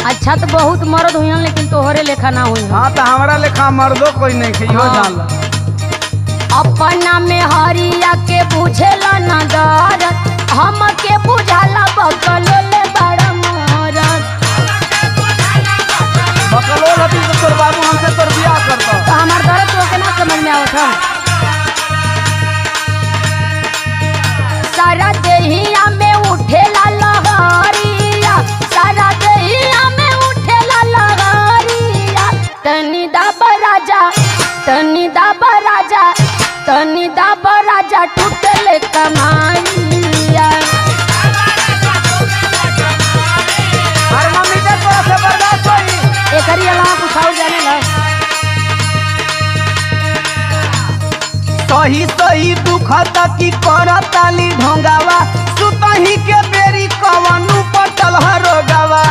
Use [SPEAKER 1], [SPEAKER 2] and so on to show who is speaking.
[SPEAKER 1] अच्छा तो बहुत मर्द हुई लेकिन तोहरे लेखा ना हुई।
[SPEAKER 2] हाँ तो हमारा लेखा मर्दो कोई नहीं खियो जान।
[SPEAKER 1] अपना में हरिया के बुझेला न दर, हम के बुझाला बकलोले बड़ा मरद।
[SPEAKER 2] बकलो लती तो तोर बाबू हमसे तोर बियाह करता।
[SPEAKER 1] तो हमार दर्द तो के ना समझ में आवत है। सारा देहिया में उठेला लहरिया, सारा देहिया में उठेला लहरिया। तनी दाबा राजा, तनी दाबा राजा, तनी दाबा राजा टूटले कमाइया।
[SPEAKER 2] थर्मामीटर तोरा से बर्दाश्त होई।
[SPEAKER 1] एकरी अलावा कुछ और जाने ला।
[SPEAKER 2] सही सही दुखता की करताली ढोंगावा, सुतही के बेरी कवनु पटल हरोगावा।